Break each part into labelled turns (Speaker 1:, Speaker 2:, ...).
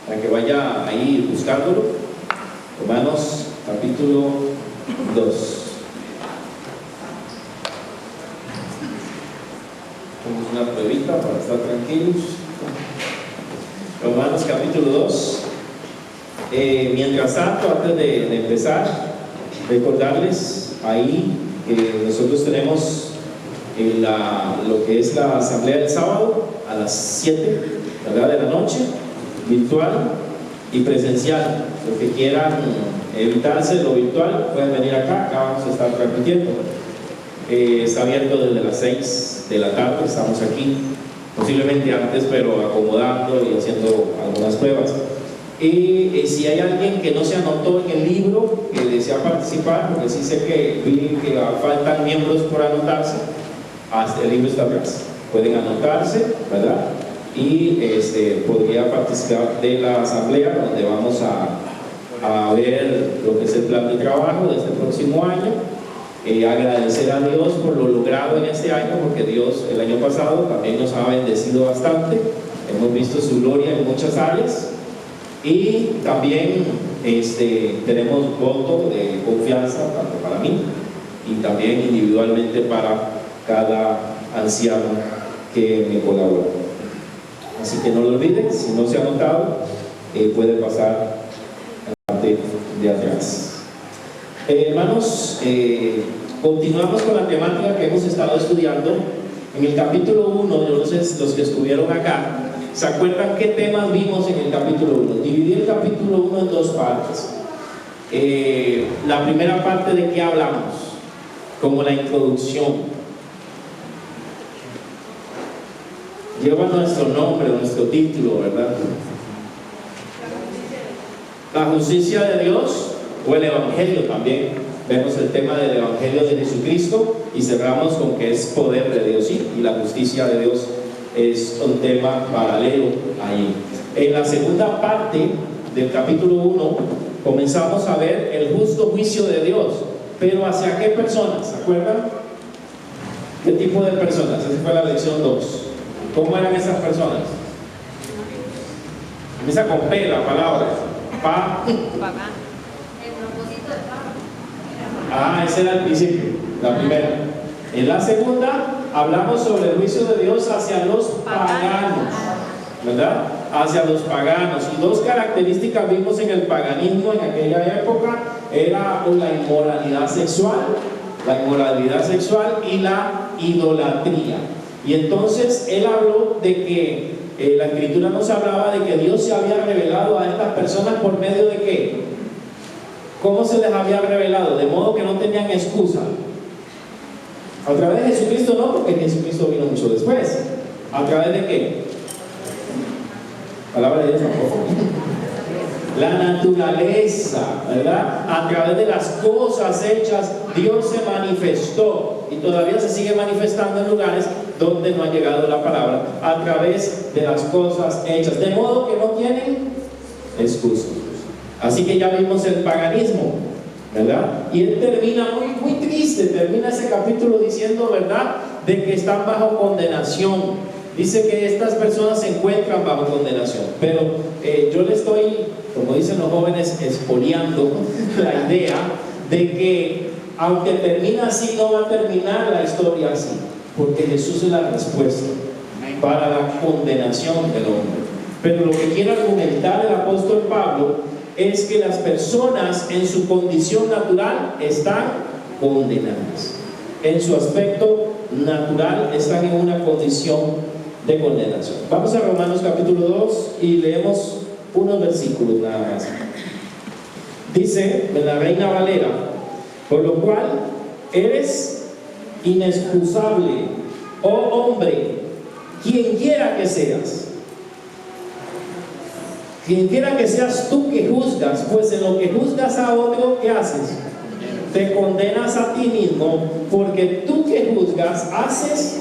Speaker 1: para que vaya ahí buscándolo. Romanos capítulo 2. Ponemos una pruebita para estar tranquilos. Romanos capítulo 2. Mientras tanto, antes de empezar, recordarles ahí que nosotros tenemos lo que es la asamblea del sábado a las 7, ¿verdad?, de la noche, virtual y presencial. Los que quieran evitarse lo virtual pueden venir acá vamos a estar transmitiendo. Está abierto desde las 6 de la tarde, estamos aquí, posiblemente antes, pero acomodando y haciendo algunas pruebas. Si hay alguien que no se anotó en el libro, que desea participar, porque sí sé que faltan miembros por anotarse, el libro está atrás, pueden anotarse, ¿verdad? Y podría participar de la asamblea, donde vamos a ver lo que es el plan de trabajo de este próximo año. Agradecer a Dios por lo logrado en este año, porque Dios el año pasado también nos ha bendecido bastante, hemos visto su gloria en muchas áreas. Y también tenemos voto de confianza, tanto para mí y también individualmente para cada anciano que me colabora. Así que no lo olviden, si no se ha anotado, puede pasar a la parte de atrás. Hermanos, continuamos con la temática que hemos estado estudiando. En el capítulo 1, yo no sé si los que estuvieron acá, ¿se acuerdan qué temas vimos en el capítulo 1? Dividí el capítulo 1 en dos partes. La primera parte, ¿de qué hablamos? Como la introducción. Lleva nuestro nombre, nuestro título, ¿verdad? La justicia de Dios o el Evangelio también. Vemos el tema del Evangelio de Jesucristo y cerramos con que es poder de Dios, sí, y la justicia de Dios es un tema paralelo ahí. En la segunda parte del capítulo 1 comenzamos a ver el justo juicio de Dios, pero ¿hacia qué personas? ¿Se acuerdan? ¿Qué tipo de personas? Esa fue la lección 2. ¿Cómo eran esas personas? Empieza con P la palabra. Ese era el principio, la primera. En la segunda hablamos sobre el juicio de Dios hacia los paganos, ¿verdad? Hacia los paganos. Y dos características vimos en el paganismo en aquella época: era la inmoralidad sexual y la idolatría. Y entonces él habló de que la escritura nos hablaba de que Dios se había revelado a estas personas por medio de ¿qué? ¿Cómo se les había revelado? De modo que no tenían excusa. A través de Jesucristo no, porque Jesucristo vino mucho después. ¿A través de qué? Palabra de Dios tampoco. La naturaleza, ¿verdad? A través de las cosas hechas, Dios se manifestó y todavía se sigue manifestando en lugares donde no ha llegado la palabra, a través de las cosas hechas, de modo que no tienen excusa. Así que ya vimos el paganismo, ¿verdad? Y él termina muy triste, termina ese capítulo diciendo, ¿verdad?, de que están bajo condenación. Dice que estas personas se encuentran bajo condenación, pero yo le estoy, como dicen los jóvenes, expoliando la idea de que aunque termina así, no va a terminar la historia así, porque Jesús es la respuesta para la condenación del hombre. Pero lo que quiere argumentar el apóstol Pablo es que las personas en su condición natural están condenadas. En su aspecto natural están en una condición de condenación. Vamos a Romanos capítulo 2 y leemos unos versículos nada más. Dice en la Reina Valera: por lo cual eres inexcusable, oh hombre, quien quiera que seas. Quien quiera que seas tú que juzgas, pues en lo que juzgas a otro, ¿qué haces? Te condenas a ti mismo, porque tú que juzgas haces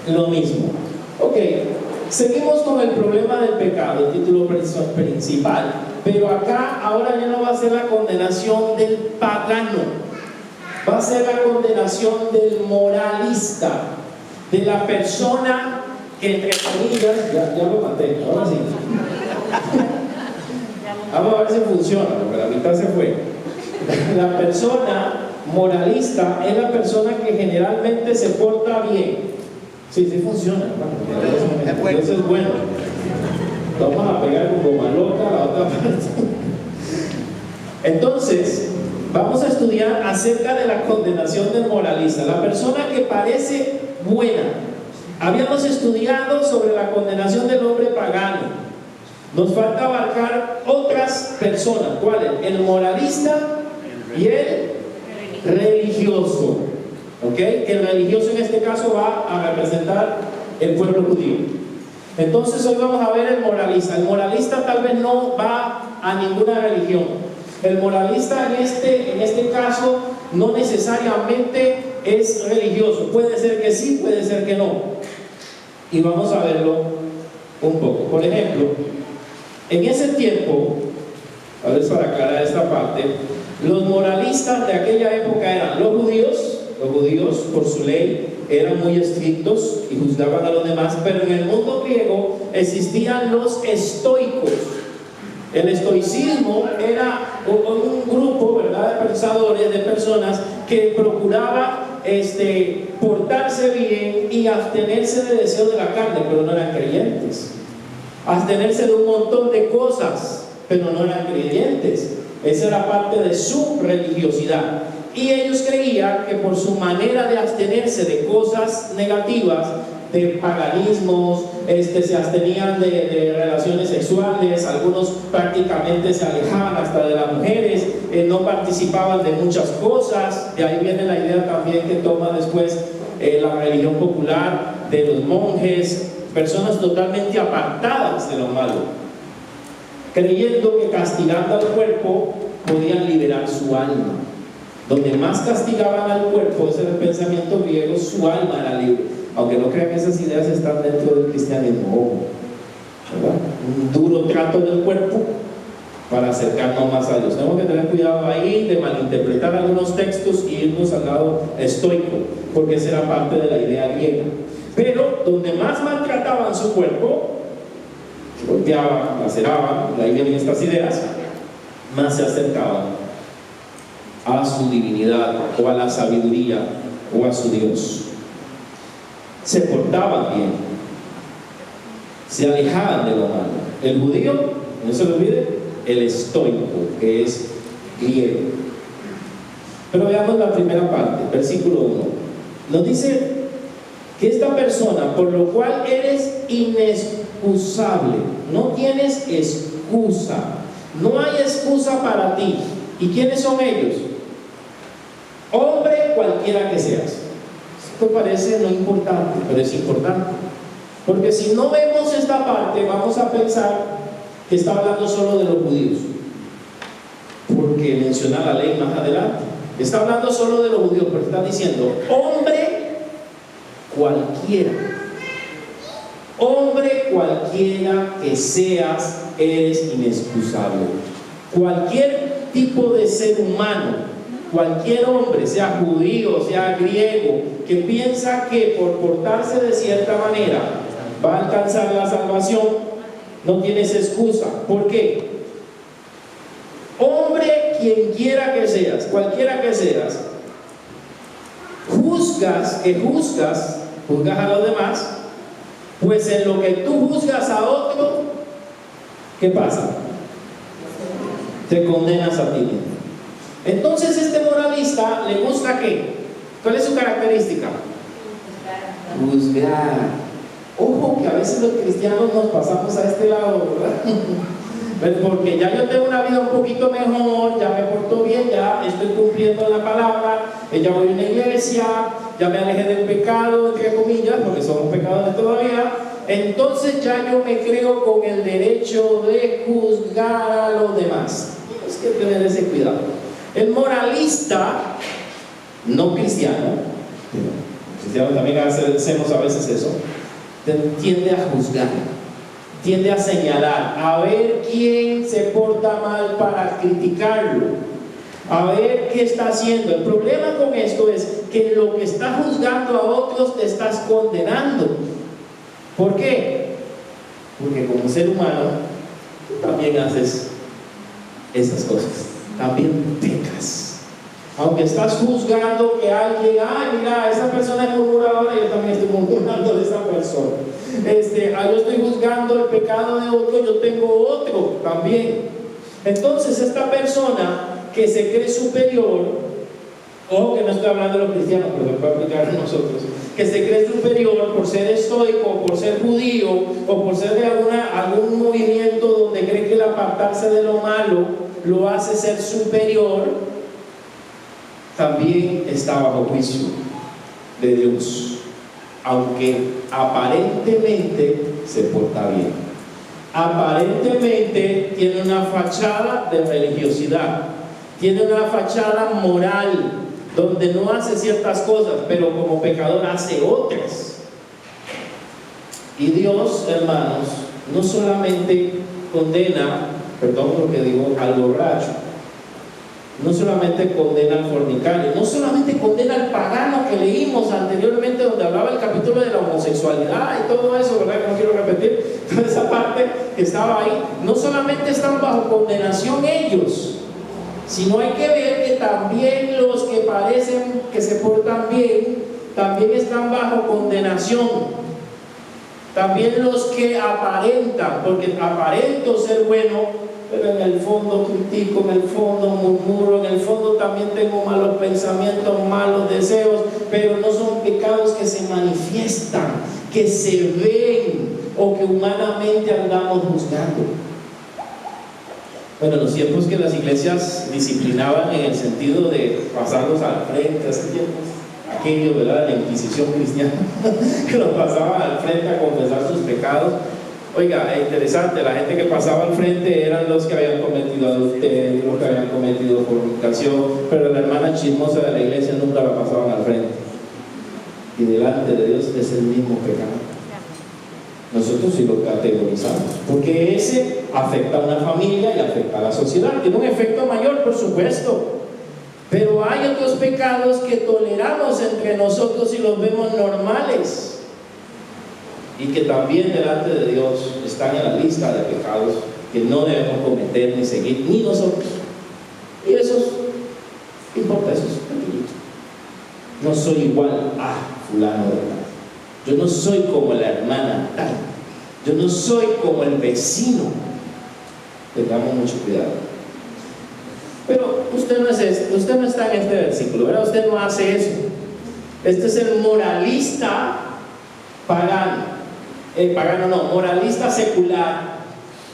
Speaker 1: lo mismo. Ok, seguimos con el problema del pecado, el título principal, pero acá ahora ya no va a ser la condenación del pagano, va a ser la condenación del moralista, de la persona que, entre comillas, ya lo maté, ahora sí, Vamos a ver si funciona, porque la mitad se fue. La persona moralista es la persona que generalmente se porta bien. Sí, sí funciona, hermano. Eso es bueno. Vamos a pegar como goma loca la otra parte. Entonces, vamos a estudiar acerca de la condenación del moralista, la persona que parece buena. Habíamos estudiado sobre la condenación del hombre pagano. Nos falta abarcar otras personas. ¿Cuáles? El moralista y el religioso. ¿Ok? El religioso en este caso va a representar el pueblo judío. Entonces hoy vamos a ver el moralista. El moralista tal vez no va a ninguna religión. El moralista en este caso no necesariamente es religioso. Puede ser que sí, puede ser que no. Y vamos a verlo un poco. Por ejemplo, en ese tiempo, a ver para aclarar esta parte, los moralistas de aquella época eran los judíos. Los judíos, por su ley, eran muy estrictos y juzgaban a los demás, pero en el mundo griego existían los estoicos. El estoicismo era un grupo, ¿verdad?, de pensadores, de personas que procuraba portarse bien y abstenerse de deseos de la carne, pero no eran creyentes. Abstenerse de un montón de cosas, pero no eran creyentes. Esa era parte de su religiosidad. Y ellos creían que por su manera de abstenerse de cosas negativas, de paganismos, se abstenían de relaciones sexuales, algunos prácticamente se alejaban hasta de las mujeres, no participaban de muchas cosas. De ahí viene la idea también que toma después la religión popular de los monjes, personas totalmente apartadas de lo malo, creyendo que castigando al cuerpo podían liberar su alma. Donde más castigaban al cuerpo, ese era el pensamiento griego, su alma era libre. Aunque no crean que esas ideas están dentro del cristianismo, ¿verdad? Un duro trato del cuerpo para acercarnos más a Dios. Tenemos que tener cuidado ahí de malinterpretar algunos textos y irnos al lado estoico, porque esa era parte de la idea griega. Pero donde más maltrataban su cuerpo, golpeaban, laceraban, de ahí vienen estas ideas, más se acercaban a su divinidad o a la sabiduría o a su Dios. Se portaban bien, se alejaban de lo malo. El judío, no se lo olvide, el estoico, que es griego. Pero veamos la primera parte, versículo 1. Nos dice que esta persona, por lo cual eres inexcusable, no tienes excusa, no hay excusa para ti. ¿Y quiénes son ellos? Hombre cualquiera que seas. Esto parece no importante, pero es importante, porque si no vemos esta parte vamos a pensar que está hablando solo de los judíos, porque menciona la ley más adelante. Está hablando solo de los judíos, pero está diciendo hombre cualquiera. Hombre cualquiera que seas, eres inexcusable. Cualquier tipo de ser humano, cualquier hombre, sea judío, sea griego, que piensa que por portarse de cierta manera va a alcanzar la salvación, no tienes excusa. ¿Por qué? Hombre, quien quiera que seas, cualquiera que seas, juzgas a los demás, pues en lo que tú juzgas a otro, ¿qué pasa? Te condenas a ti mismo. Entonces este moralista le gusta ¿qué? ¿Cuál es su característica? Juzgar. Ojo que a veces los cristianos nos pasamos a este lado, ¿verdad? Porque ya yo tengo una vida un poquito mejor, ya me porto bien, ya estoy cumpliendo la palabra, ya voy a una iglesia, ya me alejé del pecado, entre comillas, porque somos pecadores todavía. Entonces ya yo me creo con el derecho de juzgar a los demás. Tienes que tener ese cuidado. El moralista no cristiano, cristianos también hacemos a veces eso, tiende a juzgar, tiende a señalar, a ver quién se porta mal para criticarlo, a ver qué está haciendo. El problema con esto es que lo que estás juzgando a otros te estás condenando. ¿Por qué? Porque como ser humano tú también haces esas cosas, también pecas. Aunque estás juzgando que alguien, ay, mira, esa persona es murmuradora, yo también estoy murmurando de esa persona. Yo estoy juzgando el pecado de otro, yo tengo otro también. Entonces, esta persona que se cree superior, ojo que no estoy hablando de los cristianos, pero lo puedo aplicar a nosotros, que se cree superior por ser estoico, por ser judío, o por ser de algún movimiento donde cree que el apartarse de lo malo lo hace ser superior, también está bajo juicio de Dios, aunque aparentemente se porta bien, aparentemente tiene una fachada de religiosidad, tiene una fachada moral donde no hace ciertas cosas, pero como pecador hace otras. Y Dios, hermanos, no solamente condena, perdón por lo que digo, al borracho, no solamente condena al fornicario, no solamente condena al pagano que leímos anteriormente, donde hablaba el capítulo de la homosexualidad y todo eso, ¿verdad? Que no quiero repetir, toda esa parte que estaba ahí. No solamente están bajo condenación ellos, sino hay que ver que también los que parecen que se portan bien, también están bajo condenación. También los que aparentan, porque aparento ser bueno, pero en el fondo critico, en el fondo murmuro, en el fondo también tengo malos pensamientos, malos deseos, pero no son pecados que se manifiestan, que se ven o que humanamente andamos juzgando. Bueno, los tiempos que las iglesias disciplinaban en el sentido de pasarlos al frente, hace tiempos, aquello, ¿verdad?, la Inquisición cristiana, que los pasaban al frente a confesar sus pecados. Oiga, es interesante, la gente que pasaba al frente eran los que habían cometido adulterio, los que habían cometido fornicación, pero la hermana chismosa de la iglesia nunca la pasaban al frente. Y delante de Dios es el mismo pecado. Nosotros sí lo categorizamos, porque ese afecta a una familia y afecta a la sociedad. Tiene un efecto mayor, por supuesto, pero hay otros pecados que toleramos entre nosotros y los vemos normales, y que también delante de Dios están en la lista de pecados que no debemos cometer ni seguir, ni nosotros. Y esos, ¿qué importa? Eso es pequeñito. No soy igual a fulano de tal. Yo no soy como la hermana tal. Yo no soy como el vecino. Tengamos mucho cuidado. Pero usted no es usted no está en este versículo, ¿verdad? Usted no hace eso. Este es el moralista pagano. Moralista secular,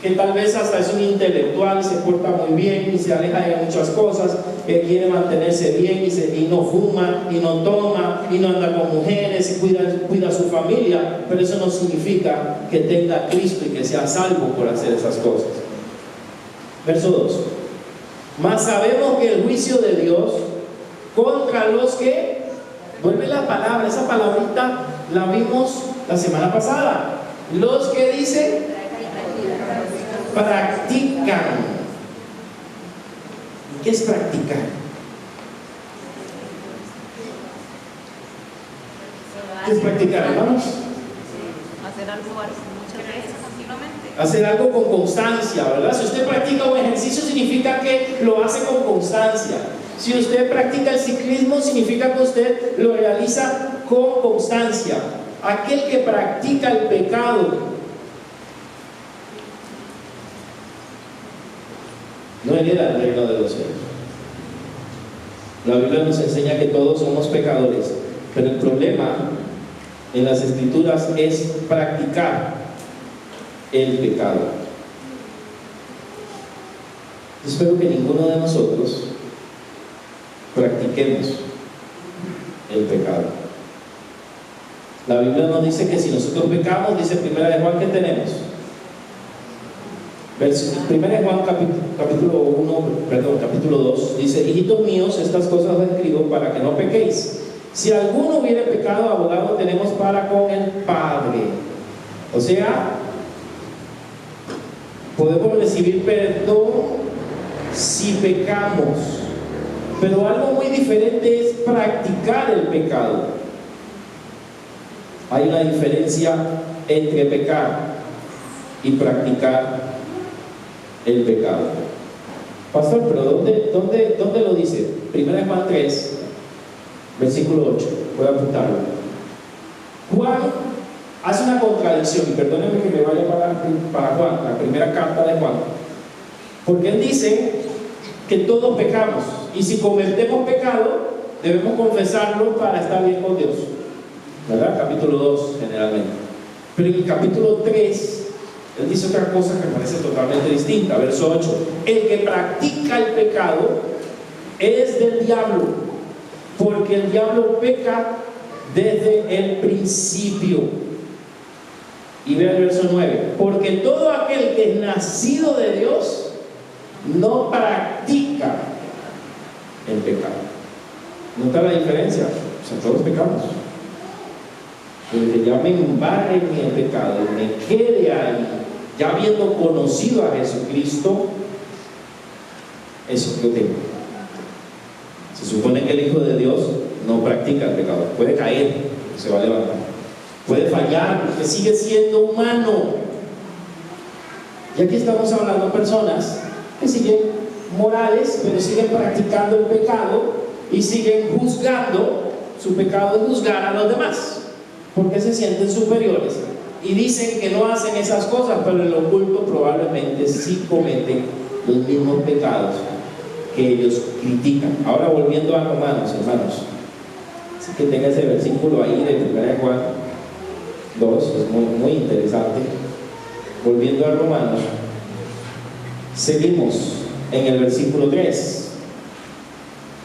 Speaker 1: que tal vez hasta es un intelectual, se porta muy bien y se aleja de muchas cosas, que quiere mantenerse bien y no fuma, y no toma, y no anda con mujeres, y cuida a su familia, pero eso no significa que tenga a Cristo y que sea salvo por hacer esas cosas. Verso 2. Mas sabemos que el juicio de Dios contra los que, vuelve la palabra, esa palabrita la vimos la semana pasada. Los que dicen practican. ¿Qué es practicar? ¿Qué es practicar, hermanos?
Speaker 2: Hacer algo muchas veces continuamente.
Speaker 1: Hacer algo con constancia, ¿verdad? Si usted practica un ejercicio, significa que lo hace con constancia. Si usted practica el ciclismo, significa que usted lo realiza con constancia. Aquel que practica el pecado no hereda el reino de los cielos. La Biblia nos enseña que todos somos pecadores, pero el problema en las Escrituras es practicar el pecado. Espero que ninguno de nosotros practiquemos el pecado. La Biblia nos dice que si nosotros pecamos, dice 1 de Juan, que tenemos. 1 de Juan capítulo 2 dice: hijitos míos, estas cosas os escribo para que no pequéis. Si alguno hubiere pecado, abogado tenemos para con el Padre. O sea, podemos recibir perdón si pecamos, pero algo muy diferente es practicar el pecado. Hay una diferencia entre pecar y practicar el pecado. Pastor, pero ¿dónde lo dice? Primera de Juan 3, versículo 8. Voy a apuntarlo. Juan hace una contradicción, y perdónenme que me vaya para Juan, la primera carta de Juan, porque él dice que todos pecamos, y si cometemos pecado, debemos confesarlo para estar bien con Dios, ¿verdad? Capítulo 2 generalmente. Pero en el capítulo 3 él dice otra cosa que me parece totalmente distinta. Verso 8: el que practica el pecado es del diablo, porque el diablo peca desde el principio. Y ve el verso 9: porque todo aquel que es nacido de Dios no practica el pecado. ¿Nota la diferencia? O sea, todos pecamos. Pero que ya me embarre en el pecado, me quede ahí, ya habiendo conocido a Jesucristo, eso yo tengo. Se supone que el Hijo de Dios no practica el pecado. Puede caer, se va a levantar. Puede fallar, porque sigue siendo humano. Y aquí estamos hablando de personas que siguen morales, pero siguen practicando el pecado y siguen juzgando. Su pecado es juzgar a los demás, porque se sienten superiores y dicen que no hacen esas cosas, pero en lo oculto probablemente sí cometen los mismos pecados que ellos critican. Ahora volviendo a Romanos, hermanos, así que tenga ese versículo ahí de 1 Juan 2, es muy interesante. Volviendo a Romanos, seguimos en el versículo 3.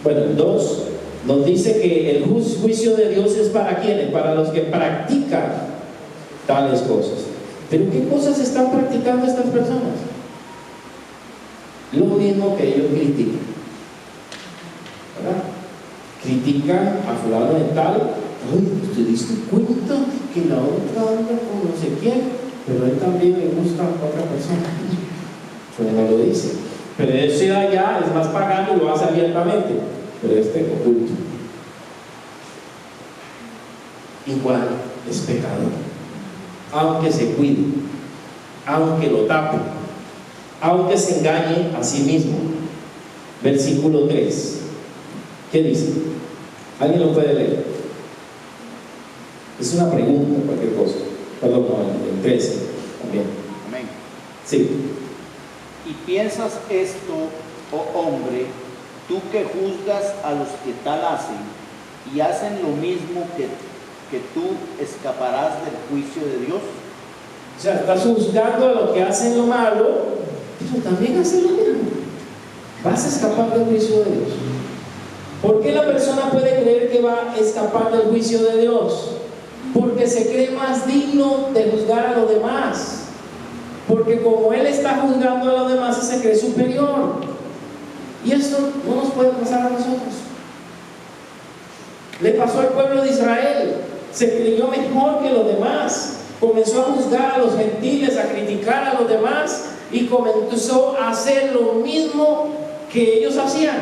Speaker 1: Bueno, el 2 nos dice que el juicio de Dios es para quienes, para los que practican tales cosas. Pero ¿qué cosas están practicando estas personas? Lo mismo que ellos critican, ¿verdad? Critican a fulano de tal. Ay, ¿te diste cuenta que la otra anda con no sé quién? Pero él también le gusta a otra persona. Pero no lo dice. Pero ese de allá es más pagano y lo hace abiertamente. Pero este oculto. Igual es pecador, aunque se cuide, aunque lo tape, aunque se engañe a sí mismo. Versículo 3, ¿qué dice? ¿Alguien lo puede leer? Es una pregunta, cualquier cosa. Perdón, no, el 13 también.
Speaker 3: Amén.
Speaker 1: Sí.
Speaker 3: Y piensas esto, oh hombre, tú que juzgas a los que tal hacen y hacen lo mismo que tú, escaparás del juicio de Dios.
Speaker 1: O sea, estás juzgando a los que hacen lo malo, pero también hacen lo mismo. Vas a escapar del juicio de Dios. ¿Por qué la persona puede creer que va a escapar del juicio de Dios? Porque se cree más digno de juzgar a los demás. Porque como él está juzgando a los demás, se cree superior. Y esto no nos puede pasar a nosotros. Le pasó al pueblo de Israel. Se creyó mejor que los demás. Comenzó a juzgar a los gentiles, a criticar a los demás y comenzó a hacer lo mismo que ellos hacían.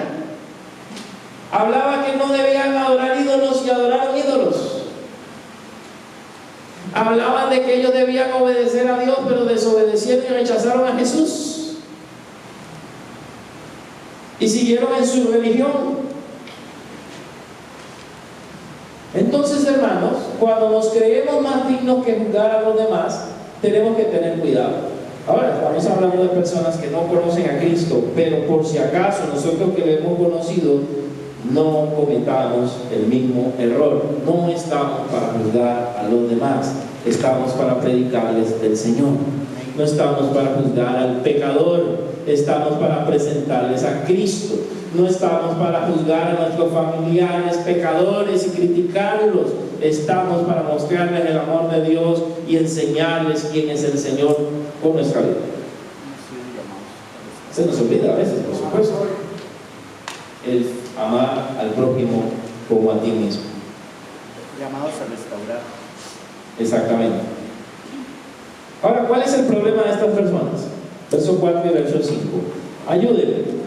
Speaker 1: Hablaba que no debían adorar ídolos y adoraron ídolos. Hablaban de que ellos debían obedecer a Dios, pero desobedecieron y rechazaron a Jesús. Y siguieron en su religión. Entonces, hermanos, cuando nos creemos más dignos que juzgar a los demás, tenemos que tener cuidado. Ahora, estamos hablando de personas que no conocen a Cristo, pero por si acaso nosotros que lo hemos conocido, no cometamos el mismo error. No estamos para juzgar a los demás, estamos para predicarles del Señor. No estamos para juzgar al pecador, estamos para presentarles a Cristo. No estamos para juzgar a nuestros familiares pecadores y criticarlos. Estamos para mostrarles el amor de Dios y enseñarles quién es el Señor con nuestra vida. Se nos olvida a veces, por supuesto, el amar al prójimo como a ti mismo.
Speaker 3: Llamados a restaurar.
Speaker 1: Exactamente. Ahora, ¿cuál es el problema de estas personas? Verso 4 y verso 5. Ayúdenme.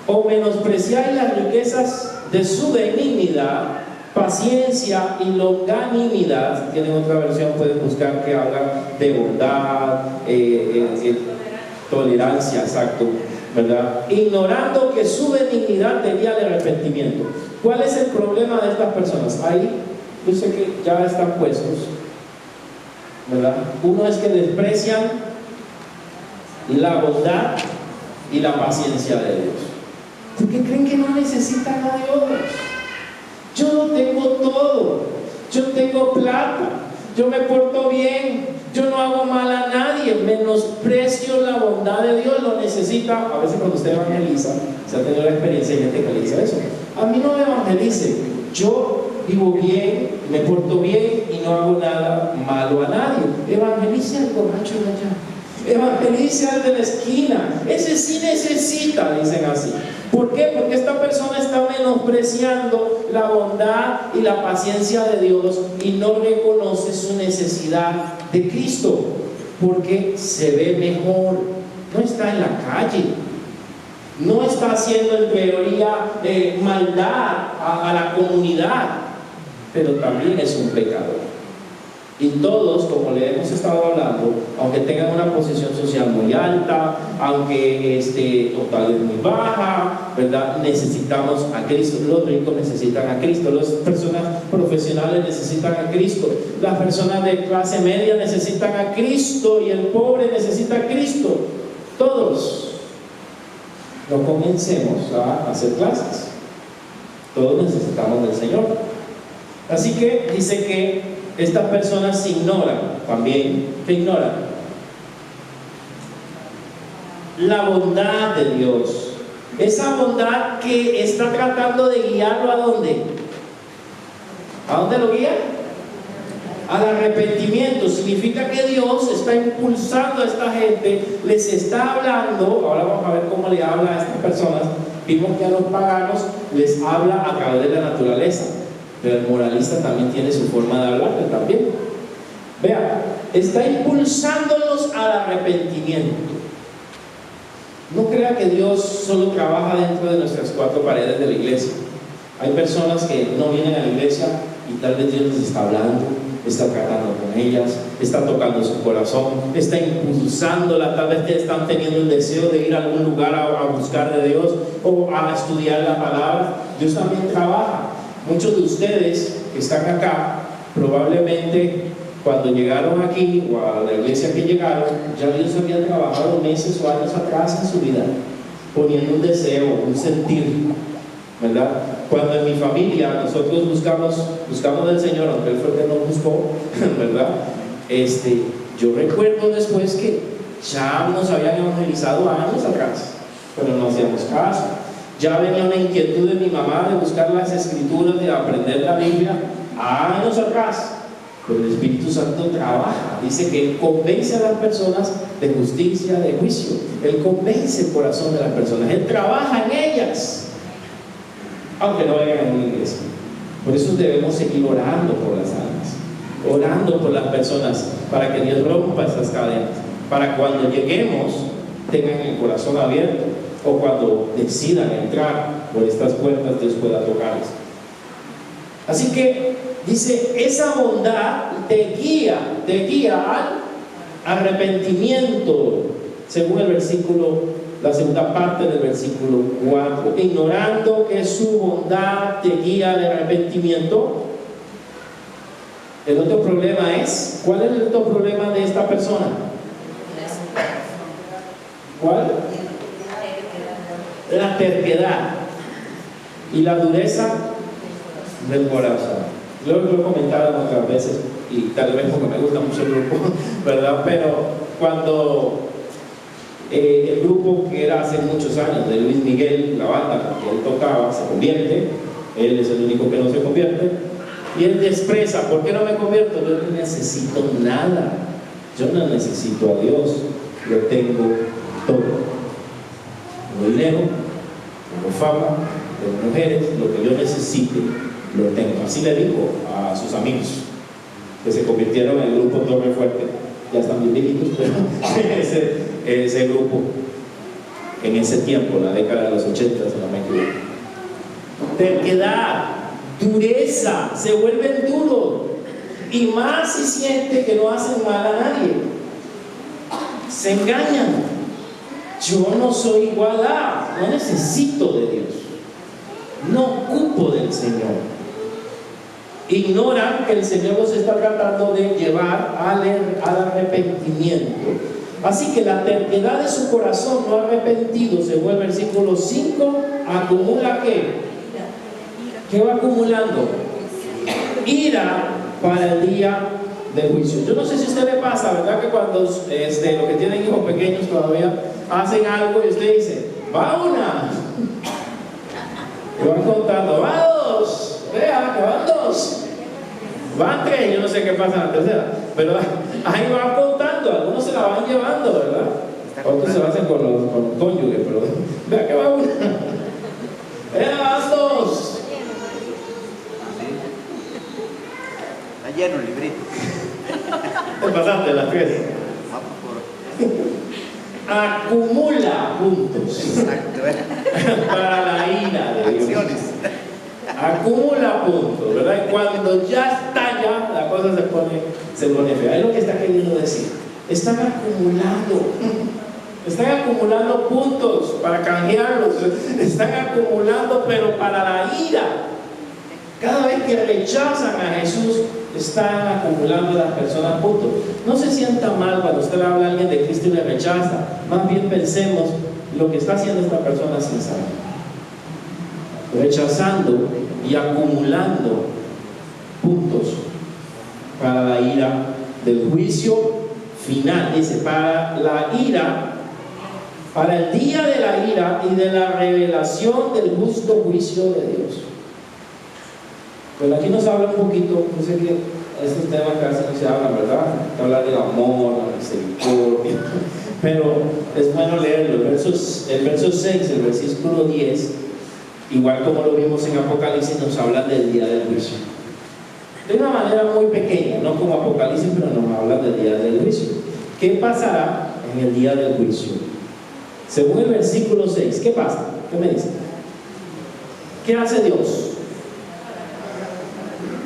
Speaker 1: O menospreciáis las riquezas de su benignidad, paciencia y longanimidad. Tienen otra versión, pueden buscar que habla de bondad, tolerancia, exacto, ¿verdad? Ignorando que su benignidad tenía el arrepentimiento. ¿Cuál es el problema de estas personas? Ahí, yo sé que ya están puestos, ¿verdad? Uno es que desprecian la bondad y la paciencia de Dios. Porque creen que no necesitan a Dios. Yo no tengo todo, yo tengo plata, yo me porto bien, yo no hago mal a nadie, menosprecio la bondad de Dios, lo necesita. A veces cuando usted evangeliza, se ha tenido la experiencia de gente que le dice eso. A mí no me evangelice, yo vivo bien, me porto bien y no hago nada malo a nadie. Evangelice al borracho de allá, evangelice al de la esquina, ese sí necesita, dicen así. ¿Por qué? Porque esta persona está menospreciando la bondad y la paciencia de Dios y no reconoce su necesidad de Cristo, porque se ve mejor, no está en la calle, no está haciendo en teoría maldad a la comunidad, pero también es un pecador. Y todos, como le hemos estado hablando, aunque tengan una posición social muy alta, aunque o tal vez muy baja, ¿verdad? Necesitamos a Cristo. Los ricos necesitan a Cristo, las personas profesionales necesitan a Cristo, las personas de clase media necesitan a Cristo y el pobre necesita a Cristo. Todos. No comencemos a hacer clases. Todos necesitamos del Señor. Así que dice que estas personas ignoran también. ¿Qué ignoran? La bondad de Dios. Esa bondad que está tratando de guiarlo ¿a dónde? ¿A dónde lo guía? Al arrepentimiento. Significa que Dios está impulsando a esta gente, les está hablando. Ahora vamos a ver cómo le habla a estas personas. Vimos que a los paganos les habla a través de la naturaleza, pero el moralista también tiene su forma de hablarle también. Vea, está impulsándolos al arrepentimiento. No crea que Dios solo trabaja dentro de nuestras cuatro paredes de la iglesia. Hay personas que no vienen a la iglesia y tal vez Dios les está hablando, está tratando con ellas, está tocando su corazón, está impulsándola. Tal vez que están teniendo el deseo de ir a algún lugar a buscar de Dios o a estudiar la palabra. Dios también trabaja. Muchos de ustedes que están acá, probablemente cuando llegaron aquí o a la iglesia que llegaron, ya Dios había trabajado meses o años atrás en su vida, poniendo un deseo, un sentir, ¿verdad? Cuando en mi familia nosotros buscamos del Señor, aunque Él fue el que nos buscó, ¿verdad? Yo recuerdo después que ya nos habían evangelizado años atrás, pero no hacíamos caso. Ya venía una inquietud de mi mamá de buscar las escrituras, de aprender la Biblia años atrás. Pero el Espíritu Santo trabaja. Dice que Él convence a las personas de justicia, de juicio. Él convence el corazón de las personas. Él trabaja en ellas, aunque no vengan a una iglesia. Por eso debemos seguir orando por las almas, orando por las personas, para que Dios rompa esas cadenas, para cuando lleguemos tengan el corazón abierto, o cuando decidan entrar por estas puertas Dios pueda tocarles. Así que dice, esa bondad te guía al arrepentimiento, según el versículo, la segunda parte del versículo 4. Ignorando que su bondad te guía al arrepentimiento. El otro problema es, ¿cuál es el otro problema de esta persona? ¿Cuál? La terquedad y la dureza del corazón. Yo lo he comentado otras veces y tal vez porque me gusta mucho el grupo, ¿verdad? Pero cuando el grupo que era hace muchos años de Luis Miguel, la banda que él tocaba, se convierte, él es el único que no se convierte, y él expresa: ¿por qué no me convierto? Yo no necesito nada, yo no necesito a Dios, lo tengo todo. Tengo dinero, tengo fama, tengo mujeres, lo que yo necesite lo tengo. Así le dijo a sus amigos que se convirtieron en el grupo Torre Fuerte. Ya están bien viejitos, pero ese grupo en ese tiempo, la década de los 80, si no me equivoco. Terquedad, dureza, se vuelven duros, y más si siente que no hacen mal a nadie, se engañan. Yo no soy igual a, no necesito de Dios, no ocupo del Señor. Ignoran que el Señor los está tratando de llevar al arrepentimiento. Así que la terquedad de su corazón no arrepentido, según el versículo 5, acumula ¿qué? ¿Qué va acumulando? Ira para el día del juicio. Yo no sé si a usted le pasa, ¿verdad? Que cuando los que tienen hijos pequeños todavía hacen algo y usted dice, va una, y van contando, va dos, vea que van dos, van tres, yo no sé qué pasa en la tercera, pero ahí van contando, algunos se la van llevando, ¿verdad? Otros se lo hacen con los cónyuges, pero vea que va una, vea, van dos.
Speaker 3: Está lleno el librito.
Speaker 1: Te pasaste las tres. Acumula puntos para la ira de Dios.
Speaker 3: Acciones.
Speaker 1: Acumula puntos, ¿verdad? Y cuando ya está la cosa se pone fea. Es lo que está queriendo decir. Están acumulando puntos para canjearlos. Están acumulando, pero para la ira. Cada vez que rechazan a Jesús, están acumulando a las personas puntos. No se sienta mal cuando usted habla a alguien de Cristo y le rechaza. Más bien pensemos lo que está haciendo esta persona sin saber. Rechazando y acumulando puntos para la ira del juicio final. Dice, para la ira, para el día de la ira y de la revelación del justo juicio de Dios. Pero aquí nos habla un poquito, yo sé que estos temas casi no se hablan, ¿verdad? Habla del amor, la misericordia, pero es bueno leerlo. El verso 6, el versículo 10, igual como lo vimos en Apocalipsis, nos habla del día del juicio. De una manera muy pequeña, no como Apocalipsis, pero nos habla del día del juicio. ¿Qué pasará en el día del juicio? Según el versículo 6, ¿qué pasa? ¿Qué me dice? ¿Qué hace Dios?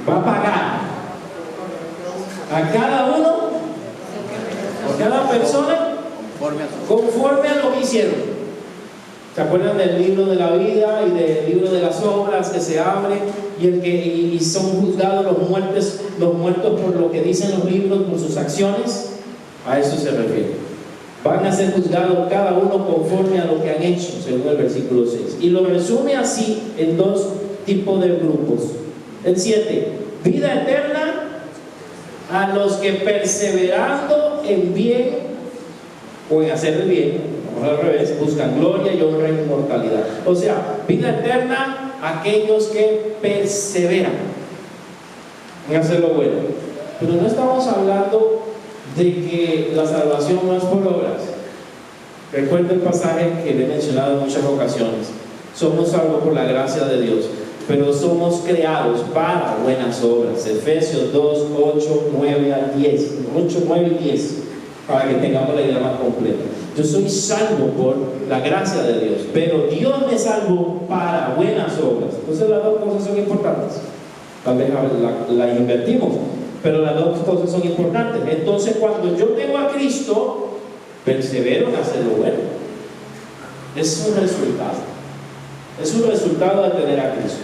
Speaker 1: Va a pagar a cada uno, a cada persona, conforme a lo que hicieron. ¿Se acuerdan del libro de la vida y del libro de las obras que se abre y son juzgados los muertos por lo que dicen los libros, por sus acciones? A eso se refiere. Van a ser juzgados cada uno conforme a lo que han hecho, según el versículo 6. Y lo resume así en dos tipos de grupos. El 7, vida eterna a los que perseverando en bien o en hacer el bien, o al revés, buscan gloria y honra e inmortalidad. O sea, vida eterna a aquellos que perseveran en hacer lo bueno. Pero no estamos hablando de que la salvación no es por obras. Recuerda el pasaje que le he mencionado en muchas ocasiones. Somos salvos por la gracia de Dios, pero somos creados para buenas obras. Efesios 2, 8, 9 al 10. 8, 9 y 10, para que tengamos la idea más completa. Yo soy salvo por la gracia de Dios, pero Dios me salvó para buenas obras. Entonces las dos cosas son importantes. Tal vez la invertimos, pero las dos cosas son importantes. Entonces cuando yo tengo a Cristo, persevero en hacer lo bueno. Es un resultado. Es un resultado de tener a Cristo.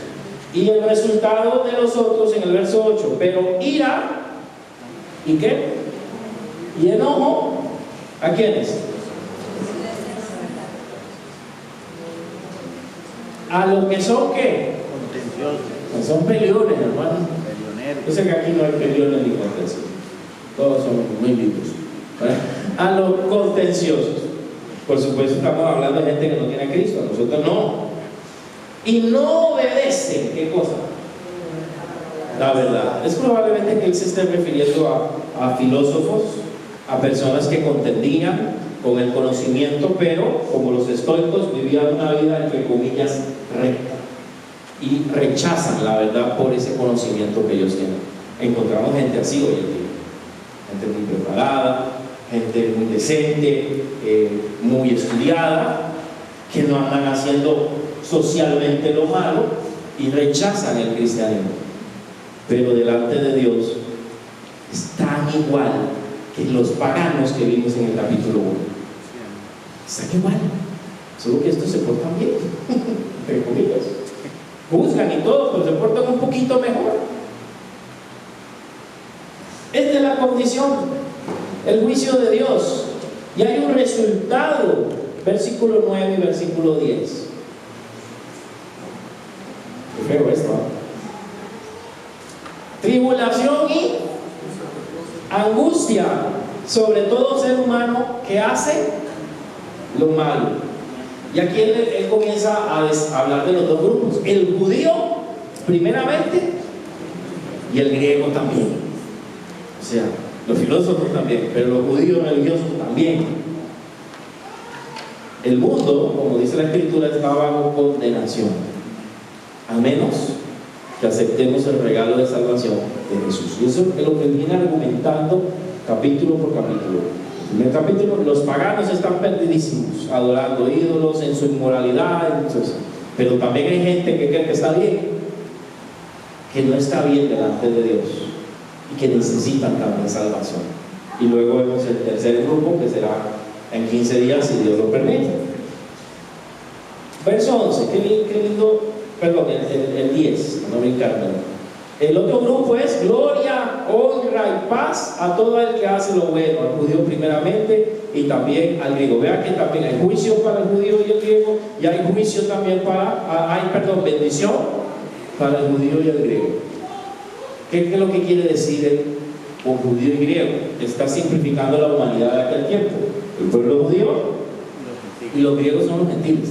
Speaker 1: Y el resultado de los otros en el verso 8, pero ira, ¿y qué? Y enojo, ¿a quiénes? A los que son ¿qué? Contenciosos. Son peleones, hermano. Yo sé que aquí no hay peleones ni contenciosos. Todos son muy vivos. A los contenciosos. Por supuesto estamos hablando de gente que no tiene a Cristo, a nosotros no. Y no obedecen, ¿qué cosa? La verdad. Es probablemente que él se esté refiriendo a filósofos, a personas que contendían con el conocimiento, pero como los estoicos vivían una vida entre comillas recta y rechazan la verdad por ese conocimiento que ellos tienen. Encontramos gente así hoy en día, gente muy preparada, gente muy decente, muy estudiada, que no andan haciendo socialmente lo malo y rechazan el cristianismo, pero delante de Dios están igual que los paganos que vimos en el capítulo 1. Están igual, solo que estos se portan bien, entre comillas. Juzgan y todo, pero se portan un poquito mejor. Esta es la condición, el juicio de Dios. Y hay un resultado, versículo 9 y versículo 10. Qué feo esto, ¿eh? Tribulación y angustia sobre todo ser humano que hace lo malo. Y aquí él comienza a hablar de los dos grupos: el judío primeramente y el griego también. O sea, los filósofos también, pero los judíos religiosos también. El mundo, como dice la Escritura, está bajo condenación, a menos que aceptemos el regalo de salvación de Jesús. Y eso es lo que viene argumentando capítulo por capítulo. En el capítulo, los paganos están perdidísimos, adorando ídolos en su inmoralidad, entonces, pero también hay gente que cree que está bien, que no está bien delante de Dios y que necesitan también salvación. Y luego vemos el tercer grupo, que será en 15 días, si Dios lo permite. Verso 11, qué lindo, perdón, el 10, no me encanta. El otro grupo es gloria, honra y paz a todo el que hace lo bueno, al judío primeramente y también al griego. Vean que también hay juicio para el judío y el griego, y hay juicio también bendición para el judío y el griego. ¿Qué es lo que quiere decir el judío y griego? Está simplificando la humanidad de aquel tiempo. El pueblo judío y los griegos son los gentiles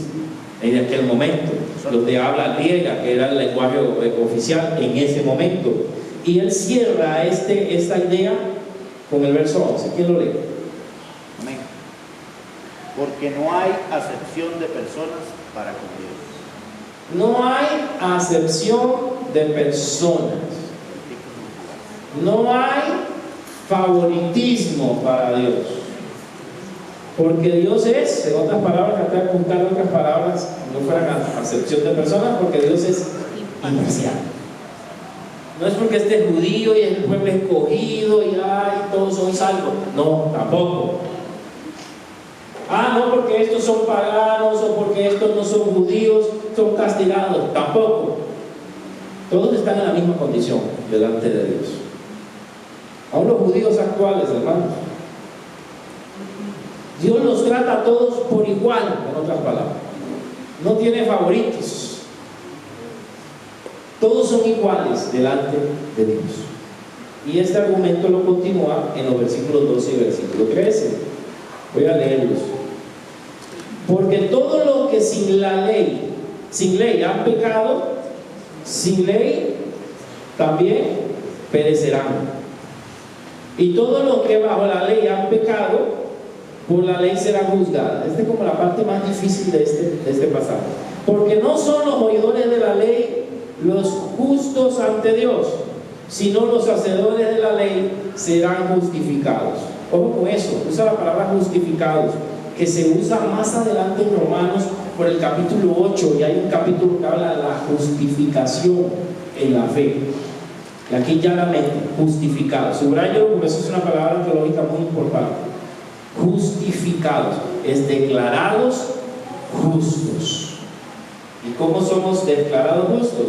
Speaker 1: en aquel momento, los de habla griega, que era el lenguaje oficial en ese momento. Y él cierra esta idea con el verso 11. ¿Quién lo lee?
Speaker 3: Amén. Porque no hay acepción de personas para con Dios.
Speaker 1: No hay acepción de personas. No hay favoritismo para Dios. Porque Dios es, en otras palabras, tratar de apuntar otras palabras, no fueran acepción de personas, porque Dios es imparcial. No es porque este judío y el pueblo escogido y todos son salvos. No, tampoco. No porque estos son paganos o porque estos no son judíos, son castigados. Tampoco. Todos están en la misma condición delante de Dios. Aún los judíos actuales, hermanos, Dios los trata a todos por igual, en otras palabras. No tiene favoritos. Todos son iguales delante de Dios. Y este argumento lo continúa en los versículos 12 y versículo 13. Voy a leerlos. Porque todo lo que sin ley han pecado, sin ley también perecerán. Y todos los que bajo la ley han pecado, por la ley serán juzgados. Esta es como la parte más difícil de este pasaje. Porque no son los oidores de la ley los justos ante Dios, sino los hacedores de la ley serán justificados. Ojo con eso, usa la palabra justificados, que se usa más adelante en Romanos por el capítulo 8, y hay un capítulo que habla de la justificación en la fe. Y aquí llanamente, justificados. Subrayo porque eso es una palabra teológica muy importante. Justificados, es declarados justos. ¿Y cómo somos declarados justos?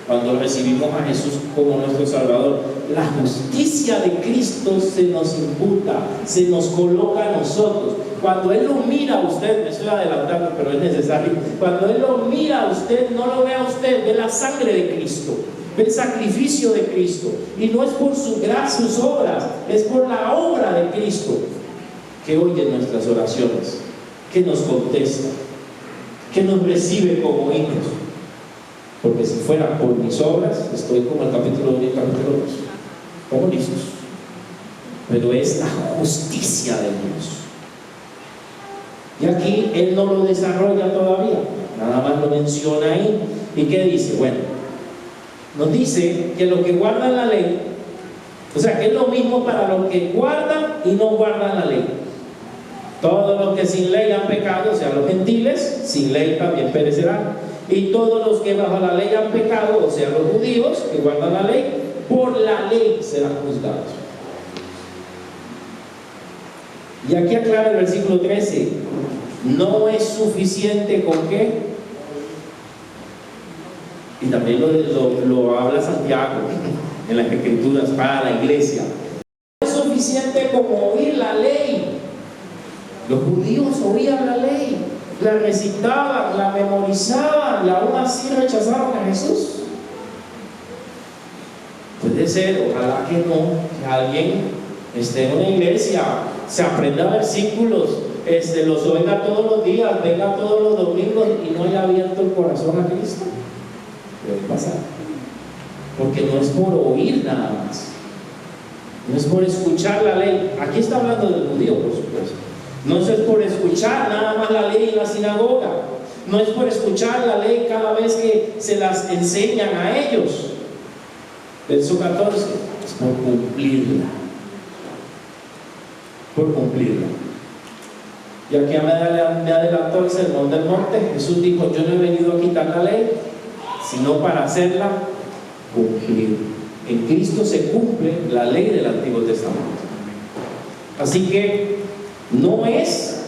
Speaker 1: Cuando recibimos a Jesús como nuestro Salvador. La justicia de Cristo se nos imputa, se nos coloca a nosotros. Cuando Él lo mira a usted, me estoy adelantando, pero es necesario. Cuando Él lo mira a usted, no lo ve a usted, ve la sangre de Cristo, ve el sacrificio de Cristo. Y no es por su gracia, sus obras, es por la obra de Cristo, que oye nuestras oraciones, que nos contesta, que nos recibe como hijos. Porque si fuera por mis obras, estoy como el capítulo 1 y el capítulo 2, como listos. Pero es la justicia de Dios. Y aquí Él no lo desarrolla todavía, nada más lo menciona ahí. ¿Y qué dice? Bueno, nos dice que los que guardan la ley, o sea, que es lo mismo para los que guardan y no guardan la ley. Todos los que sin ley han pecado, o sea, los gentiles, sin ley también perecerán. Y todos los que bajo la ley han pecado, o sea, los judíos que guardan la ley, por la ley serán juzgados. Y aquí aclara el versículo 13: no es suficiente con qué. Y también lo habla Santiago en las Escrituras para la iglesia. No es suficiente como oír la ley. Los judíos oían la ley, la recitaban, la memorizaban y aún así rechazaron a Jesús. Puede ser, ojalá que no, que alguien esté en una iglesia, se aprenda versículos, los oiga todos los días, venga todos los domingos y no haya abierto el corazón a Cristo. Puede pasar, porque no es por oír nada más, no es por escuchar la ley. Aquí está hablando del judío, por supuesto. No es por escuchar nada más la ley en la sinagoga, no es por escuchar la ley cada vez que se las enseñan a ellos. Verso 14, es por cumplirla. Por cumplirla. Y aquí me adelantó el sermón del monte. Jesús dijo: yo no he venido a quitar la ley, sino para hacerla cumplir. En Cristo se cumple la ley del Antiguo Testamento. Así que no es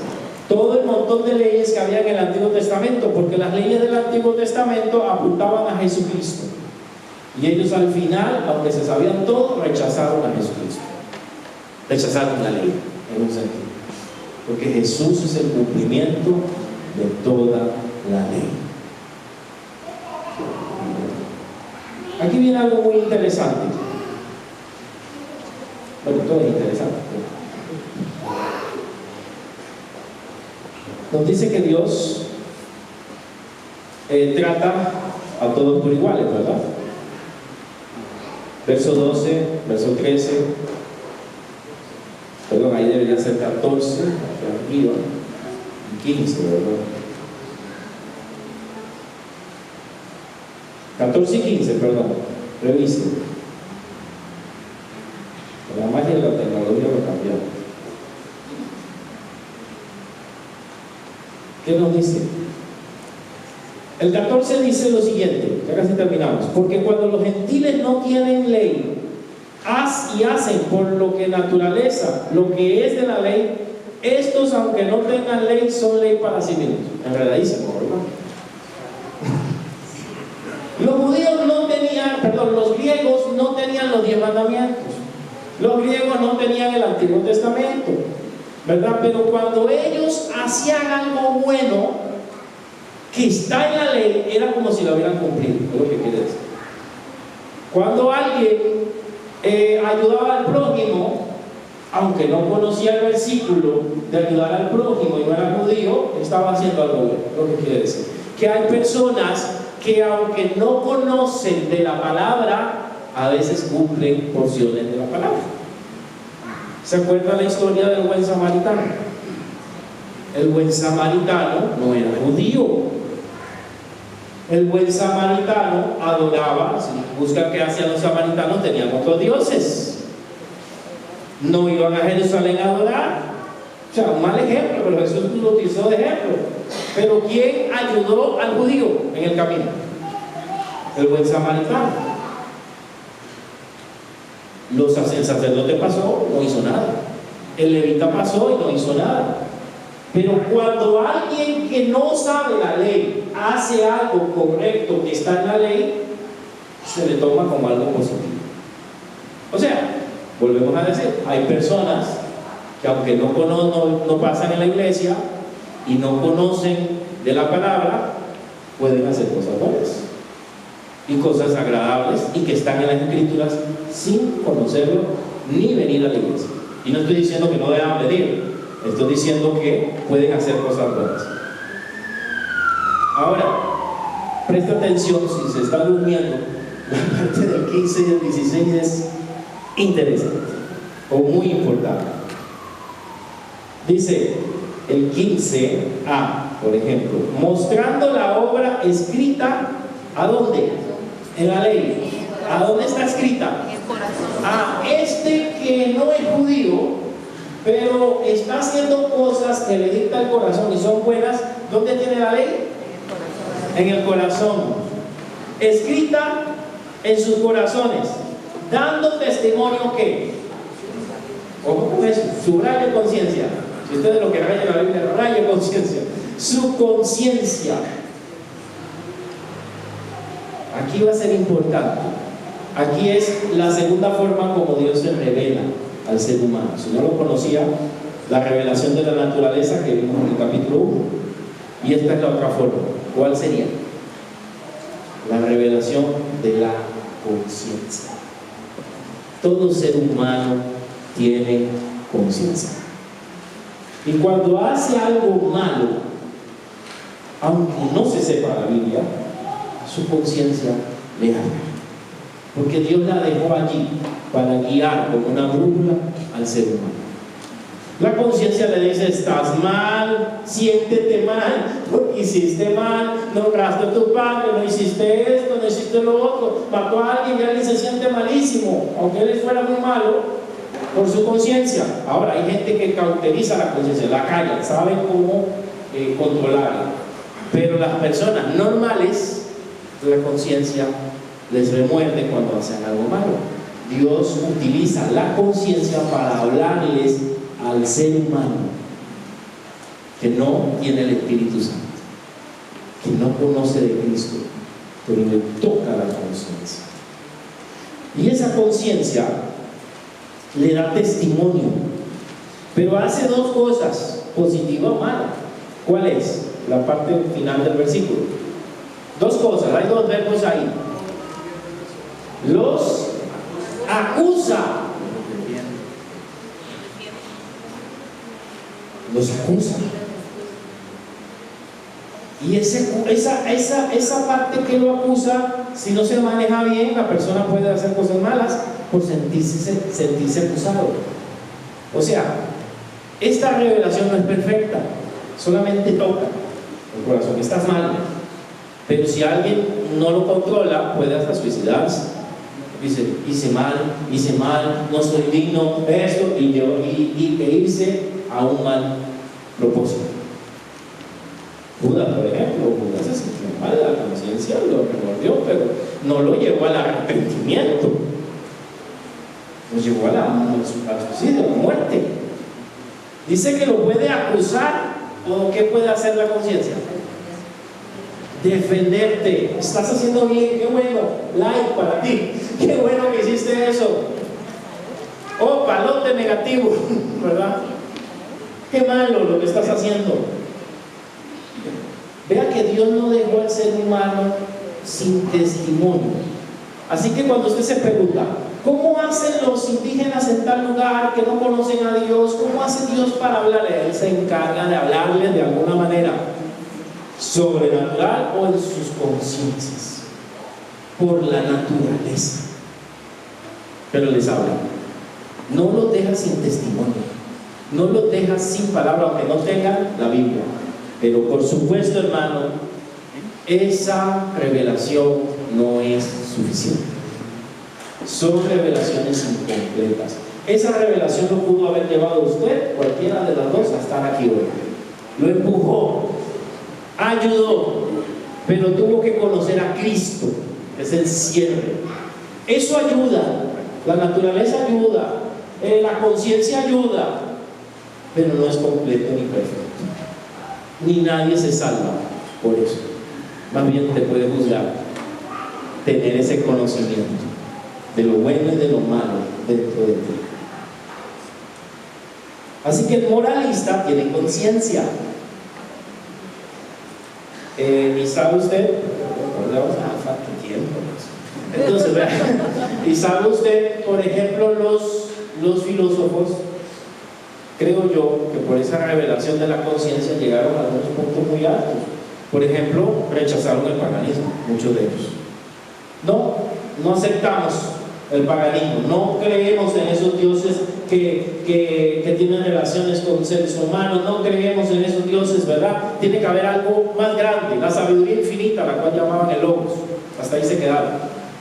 Speaker 1: todo el montón de leyes que había en el Antiguo Testamento, porque las leyes del Antiguo Testamento apuntaban a Jesucristo. Y ellos al final, aunque se sabían todo, rechazaron a Jesucristo. Rechazaron la ley, en un sentido. Porque Jesús es el cumplimiento de toda la ley. Aquí viene algo muy interesante. Bueno, todo es interesante. Nos dice que Dios trata a todos por iguales, ¿verdad? Verso 12, verso 13, perdón, ahí debería ser 14, arriba, y 15, ¿verdad? 14 y 15, perdón, revise. La magia de la tecnología lo cambió. ¿Qué nos dice? El 14 dice lo siguiente, ya casi terminamos: porque cuando los gentiles no tienen ley, hacen por lo que naturaleza, lo que es de la ley, estos, aunque no tengan ley, son ley para sí mismos. Enredadísimo, ¿verdad? Los griegos no tenían los 10 mandamientos. Los griegos no tenían el Antiguo Testamento, ¿verdad? Pero cuando ellos hacían algo bueno que está en la ley, era como si lo hubieran cumplido. Es lo que quiere decir. Cuando alguien ayudaba al prójimo, aunque no conocía el versículo de ayudar al prójimo y no era judío, estaba haciendo algo bueno. Es lo que quiere decir. Que hay personas que, aunque no conocen de la palabra, a veces cumplen porciones de la palabra. ¿Se acuerda la historia del buen samaritano? El buen samaritano no era judío. El buen samaritano adoraba, si buscan qué hacían los samaritanos, tenían otros dioses. No iban a Jerusalén a adorar. O sea, un mal ejemplo, pero Jesús lo utilizó de ejemplo. Pero ¿quién ayudó al judío en el camino? El buen samaritano. El sacerdote pasó, no hizo nada. El levita pasó y no hizo nada. Pero cuando alguien que no sabe la ley hace algo correcto que está en la ley, se le toma como algo positivo. O sea, volvemos a decir, hay personas que aunque no pasan en la iglesia y no conocen de la palabra, pueden hacer cosas buenas y cosas agradables y que están en las Escrituras sin conocerlo ni venir a la iglesia. Y no estoy diciendo que no deban venir, estoy diciendo que pueden hacer cosas buenas. Ahora, presta atención, si se está durmiendo, la parte del 15 y el 16 es interesante o muy importante. Dice el 15a, por ejemplo, mostrando la obra escrita, ¿a dónde? En la ley. ¿A dónde está escrita?
Speaker 2: En el corazón.
Speaker 1: A este que no es judío, pero está haciendo cosas que le dicta el corazón y son buenas. ¿Dónde tiene la ley? En el corazón. Escrita en sus corazones, dando testimonio que, ojo con eso, subraya conciencia, Si ustedes lo que rayan la Biblia, raya conciencia. Su conciencia. Aquí va a ser importante. Aquí es la segunda forma como Dios se revela al ser humano. Si no lo conocía, la revelación de la naturaleza que vimos en el capítulo 1. Y esta es la otra forma. ¿Cuál sería? La revelación de la conciencia. Todo ser humano tiene conciencia. Y cuando hace algo malo, aunque no se sepa la Biblia, su conciencia le habla. Porque Dios la dejó allí para guiar como una brújula al ser humano. La conciencia le dice: estás mal, siéntete mal, porque hiciste mal, no honraste a tu padre, no hiciste esto, no hiciste lo otro, mató a alguien y alguien se siente malísimo, aunque él fuera muy malo, por su conciencia. Ahora, hay gente que cauteriza la conciencia, la calla, saben cómo controlarla. Pero las personas normales, la conciencia les remuerde cuando hacen algo malo. Dios utiliza la conciencia para hablarles al ser humano que no tiene el Espíritu Santo, que no conoce de Cristo, pero le toca la conciencia. Y esa conciencia le da testimonio, pero hace dos cosas, positiva o mala. ¿Cuál es? La parte final del versículo. Dos cosas, hay dos verbos ahí. Los acusa. Los acusa. Y esa parte que lo acusa, si no se maneja bien, la persona puede hacer cosas malas por sentirse acusado. O sea, esta revelación no es perfecta, solamente toca el corazón. Estás mal. Pero si alguien no lo controla, puede hasta suicidarse. Dice: hice mal, no soy digno, esto, y irse a un mal propósito. Judas, por ejemplo, Judas se sintió mal, la conciencia lo remordió, pero no lo llevó al arrepentimiento, lo llevó al suicidio, a la muerte. Dice que lo puede acusar, o ¿qué puede hacer la conciencia? Defenderte. Estás haciendo bien, qué bueno, like para ti, qué bueno que hiciste eso. Oh, palote negativo, ¿verdad? Qué malo lo que estás haciendo. Vea que Dios no dejó al ser humano sin testimonio. Así que cuando usted se pregunta: ¿cómo hacen los indígenas en tal lugar que no conocen a Dios? ¿Cómo hace Dios para hablarle? Él se encarga de hablarles de alguna manera sobrenatural o en sus conciencias, por la naturaleza. Pero les habla. No los deja sin testimonio, no los deja sin palabra, aunque no tengan la Biblia. Pero por supuesto, hermano, esa revelación no es suficiente. Son revelaciones incompletas. Esa revelación lo pudo haber llevado a usted, cualquiera de las dos, a estar aquí hoy. Lo empujó, ayudó, pero tuvo que conocer a Cristo, que es el cierre. Eso ayuda, la naturaleza ayuda, la conciencia ayuda, pero no es completo ni perfecto. Ni nadie se salva por eso. Más bien te puede juzgar tener ese conocimiento de lo bueno y de lo malo dentro de ti. Así que el moralista tiene conciencia. ¿Y sabe usted? Falta tiempo. Entonces, ¿y sabe usted, por ejemplo, los filósofos? Creo yo que por esa revelación de la conciencia llegaron a unos puntos muy altos. Por ejemplo, rechazaron el paganismo, muchos de ellos. No aceptamos el paganismo, no creemos en esos dioses que tienen relaciones con seres humanos, no creemos en esos dioses, ¿verdad? Tiene que haber algo más grande, la sabiduría infinita, la cual llamaban el logos, hasta ahí se quedaron.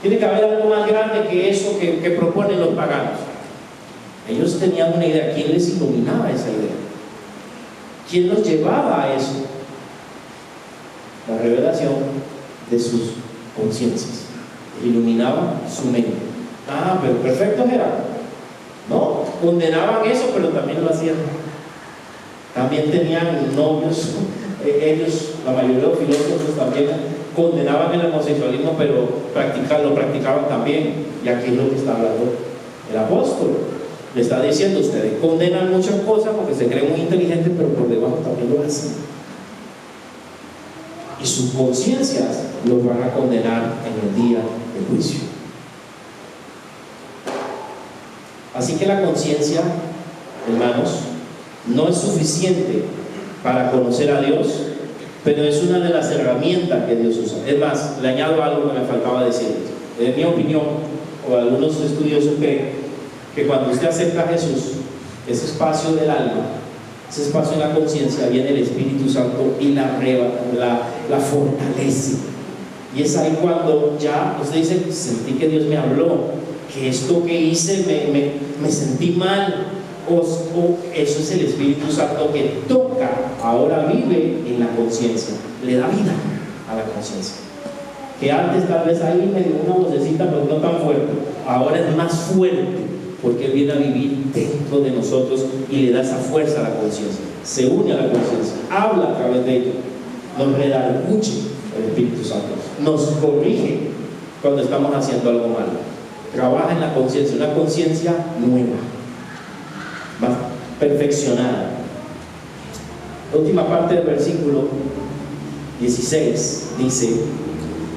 Speaker 1: Tiene que haber algo más grande que eso que proponen los paganos. Ellos tenían una idea. ¿Quién les iluminaba esa idea? ¿Quién los llevaba a eso? La revelación de sus conciencias iluminaba su mente. Pero perfectos eran. No, condenaban eso, pero también lo hacían. también tenían novios. Ellos, la mayoría de los filósofos también condenaban el homosexualismo, pero lo practicaban también. Y aquí es lo que está hablando el apóstol. Le está diciendo: ustedes condenan muchas cosas porque se creen muy inteligentes, pero por debajo también lo hacen. Y sus conciencias los van a condenar en el día del juicio. Así que la conciencia, hermanos, no es suficiente para conocer a Dios, pero es una de las herramientas que Dios usa. Es más, le añado algo que me faltaba decir. En mi opinión, o algunos estudiosos que cuando usted acepta a Jesús, ese espacio del alma, ese espacio de la conciencia, viene el Espíritu Santo y la fortalece. Y es ahí cuando ya usted dice: sentí que Dios me habló, que esto que hice me sentí mal. O eso es el Espíritu Santo que toca, ahora vive en la conciencia, le da vida a la conciencia. Que antes tal vez ahí me dio una vocecita, pero no tan fuerte. Ahora es más fuerte, porque Él viene a vivir dentro de nosotros y le da esa fuerza a la conciencia. Se une a la conciencia, habla a través de ella, nos redarguye el Espíritu Santo, nos corrige cuando estamos haciendo algo malo. Trabaja en la conciencia, una conciencia nueva, más perfeccionada. La última parte del versículo 16 dice: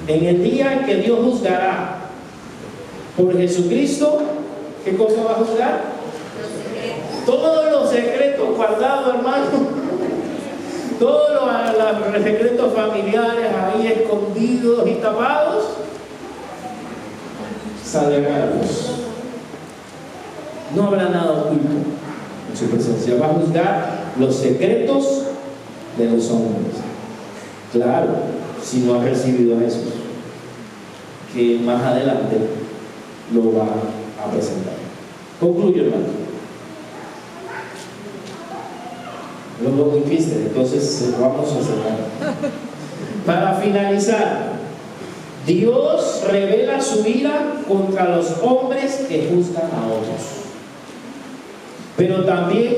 Speaker 1: en el día en que Dios juzgará por Jesucristo, ¿qué cosa va a juzgar? Todos los secretos guardados, hermano. Todos los secretos familiares ahí escondidos y tapados saldrán a la luz. No habrá nada oculto en su presencia. Va a juzgar los secretos de los hombres. Claro, si no ha recibido a Jesús, que más adelante lo va a presentar. Concluyo, hermano. Lo veo muy triste, entonces vamos a cerrar. Para finalizar, Dios revela su ira contra los hombres que juzgan a otros, pero también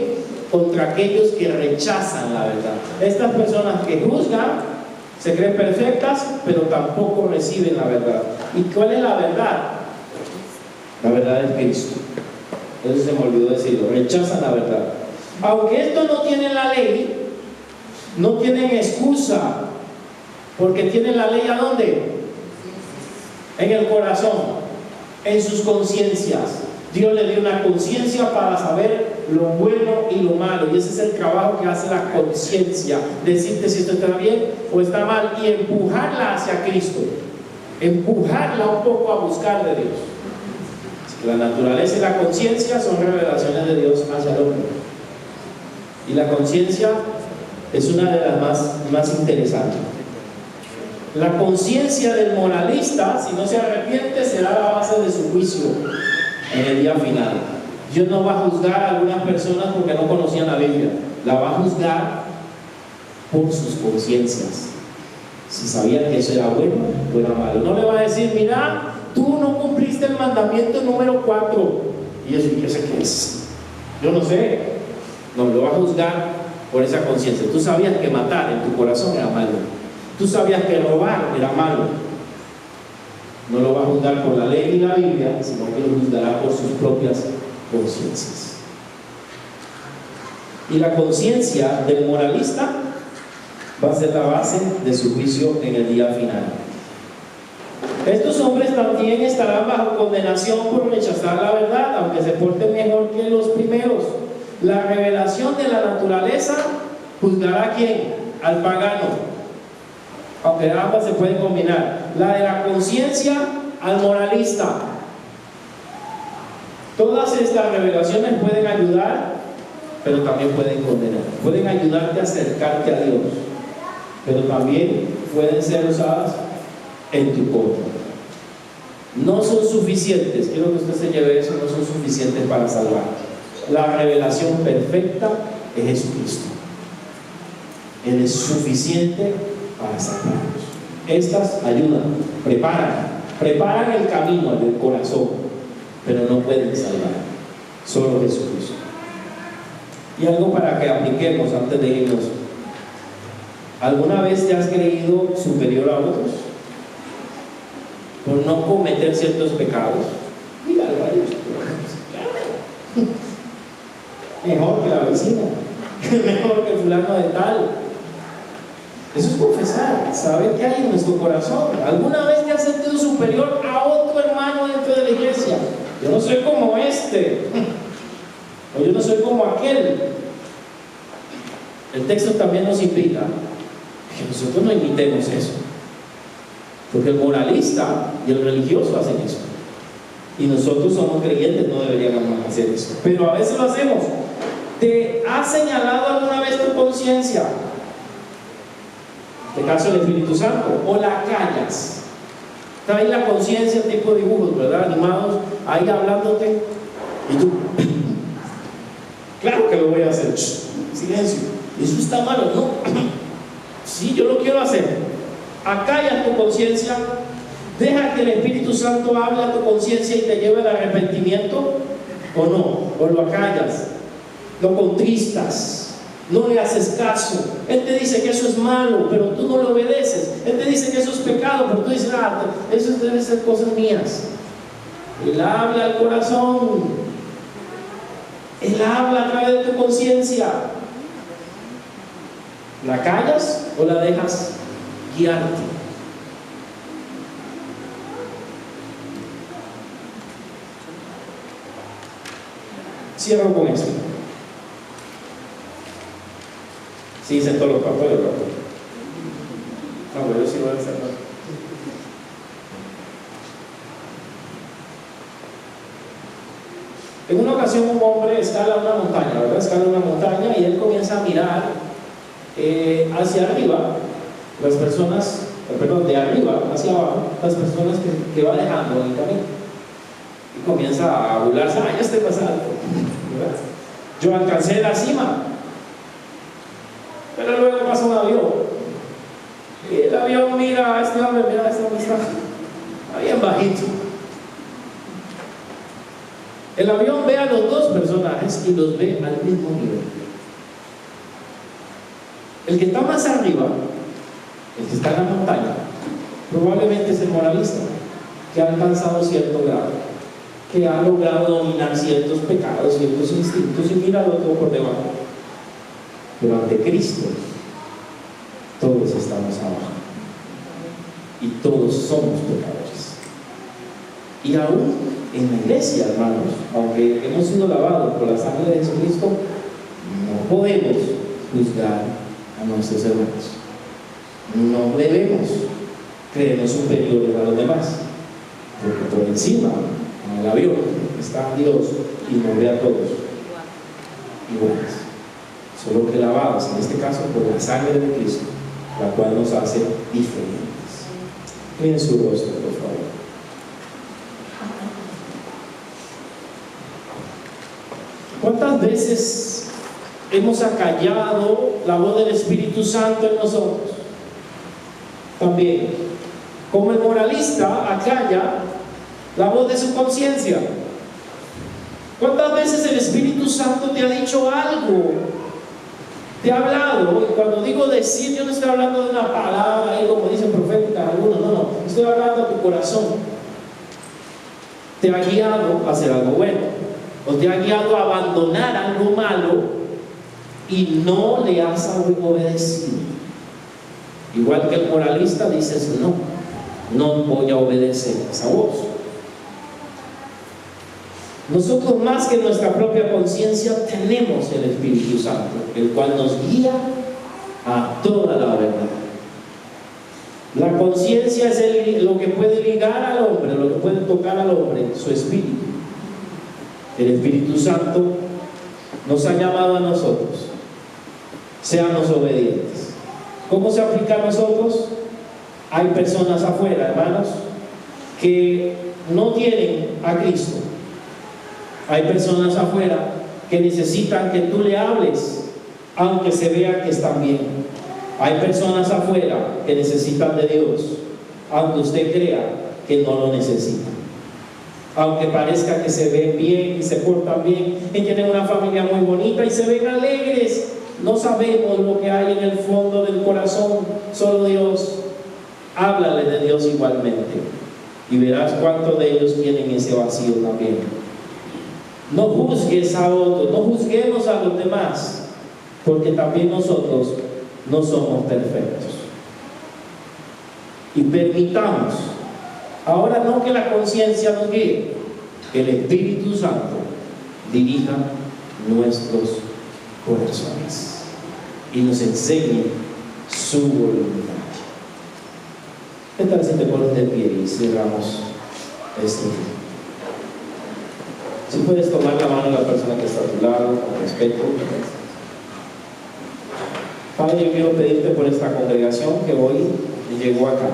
Speaker 1: contra aquellos que rechazan la verdad. Estas personas que juzgan se creen perfectas, pero tampoco reciben la verdad. ¿Y cuál es la verdad? La verdad es Cristo. Eso se me olvidó decirlo. Rechazan la verdad. Aunque esto no tiene la ley, no tienen excusa, porque tienen la ley ¿a dónde? En el corazón, en sus conciencias. Dios le dio una conciencia para saber lo bueno y lo malo, y ese es el trabajo que hace la conciencia, decirte si esto está bien o está mal, y empujarla hacia Cristo, empujarla un poco a buscar de Dios. Así que la naturaleza y la conciencia son revelaciones de Dios hacia el hombre, y la conciencia es una de las más interesantes. La conciencia del moralista, si no se arrepiente, será la base de su juicio en el día final. Dios no va a juzgar a algunas personas porque no conocían la Biblia, la va a juzgar por sus conciencias, si sabían que eso era bueno o era malo. No le va a decir: mira, tú no cumpliste el mandamiento número 4, y eso, ¿y ese qué es? Yo no sé. No, lo va a juzgar por esa conciencia. Tú sabías que matar en tu corazón era malo, tú sabías que robar era malo. No lo va a juzgar por la ley y la Biblia, sino que lo juzgará por sus propias conciencias. Y la conciencia del moralista va a ser la base de su juicio en el día final. Estos hombres también estarán bajo condenación por rechazar la verdad, aunque se porten mejor que los primeros. La revelación de la naturaleza juzgará ¿a quién? Al pagano, aunque ambas se pueden combinar. La de la conciencia al moralista. Todas estas revelaciones pueden ayudar, pero también pueden condenar. Pueden ayudarte a acercarte a Dios, pero también pueden ser usadas en tu contra. No son suficientes, quiero que usted se lleve eso, no son suficientes para salvar. La revelación perfecta es Jesucristo. Él es suficiente para salvarnos. Estas ayudan, preparan el camino del corazón, pero no pueden salvar. Solo Jesucristo. Y algo para que apliquemos antes de irnos. ¿Alguna vez te has creído superior a otros por no cometer ciertos pecados? Dígalo a Dios. Mejor que la vecina, mejor que fulano de tal. Eso es confesar, saber qué hay en nuestro corazón. ¿Alguna vez te has sentido superior a otro hermano dentro de la iglesia? Yo no soy como este, o yo no soy como aquel. El texto también nos invita que nosotros no imitemos eso, porque el moralista y el religioso hacen eso, y nosotros somos creyentes, no deberíamos hacer eso, pero a veces lo hacemos. ¿Te ha señalado alguna vez tu conciencia? En este caso el Espíritu Santo, o la callas. Está ahí la conciencia, tipo de dibujos, ¿verdad? Animados, ahí hablándote, y tú, claro que lo voy a hacer, silencio, eso está malo, ¿no? Sí, yo lo quiero hacer. Acalla tu conciencia, deja que el Espíritu Santo hable a tu conciencia y te lleve al arrepentimiento, o no, o lo acallas, lo contristas, no le haces caso. Él te dice que eso es malo, pero tú no lo obedeces. Él te dice que eso es pecado, pero tú dices, eso debe ser cosas mías. Él habla al corazón, Él habla a través de tu conciencia. ¿La callas o la dejas guiarte? Cierro con esto. Sí, sentó los papeles, ¿verdad? No, pero yo sí voy a hacerlo. En una ocasión un hombre escala una montaña, ¿verdad? Escala una montaña y él comienza a mirar hacia arriba las personas, perdón, de arriba hacia abajo, las personas que va dejando en el camino. Y comienza a burlarse, ya estoy pasando, ¿verdad? Yo alcancé la cima, pero luego pasa un avión. Y el avión mira a este hombre, mira a este hombre, está bien bajito. El avión ve a los dos personajes y los ve al mismo nivel. El que está más arriba, el que está en la montaña, probablemente es el moralista, que ha alcanzado cierto grado, que ha logrado dominar ciertos pecados, ciertos instintos, y mira al otro por debajo. Pero ante Cristo, todos estamos abajo y todos somos pecadores. Y aún en la iglesia, hermanos, aunque hemos sido lavados por la sangre de Jesucristo, no podemos juzgar a nuestros hermanos. No debemos creernos superiores a los demás, porque por encima, en el avión, está Dios y nos ve a todos iguales, solo que lavados, en este caso, por la sangre de Cristo, la cual nos hace diferentes. Miren su rostro, por favor. ¿Cuántas veces hemos acallado la voz del Espíritu Santo en nosotros? También, como el moralista acalla la voz de su conciencia. ¿Cuántas veces el Espíritu Santo te ha dicho algo? Te ha hablado, y cuando digo decir, yo no estoy hablando de una palabra ahí como dicen proféticas algunos, no, estoy hablando de tu corazón. Te ha guiado a hacer algo bueno, o te ha guiado a abandonar algo malo y no le has obedecido. Igual que el moralista, dices, no voy a obedecer esa voz. Nosotros, más que nuestra propia conciencia, tenemos el Espíritu Santo, el cual nos guía a toda la verdad. La conciencia es lo que puede ligar al hombre, lo que puede tocar al hombre, su espíritu. El Espíritu Santo nos ha llamado a nosotros, seamos obedientes. ¿Cómo se aplica a nosotros? Hay personas afuera, hermanos, que no tienen a Cristo. Hay personas afuera que necesitan que tú le hables, aunque se vea que están bien. Hay personas afuera que necesitan de Dios, aunque usted crea que no lo necesita. aunque parezca que se ven bien y se portan bien y tienen una familia muy bonita y se ven alegres, no sabemos lo que hay en el fondo del corazón, solo Dios. Háblale de Dios igualmente y verás cuántos de ellos tienen ese vacío también. No juzgues a otros, no juzguemos a los demás, porque también nosotros no somos perfectos. Y permitamos, ahora no que la conciencia nos guíe, que el Espíritu Santo dirija nuestros corazones y nos enseñe su voluntad. ¿Qué tal si te pones de pie y cerramos esto? Si puedes tomar la mano de la persona que está a tu lado con respeto. Padre, yo quiero pedirte por esta congregación que hoy llegó acá,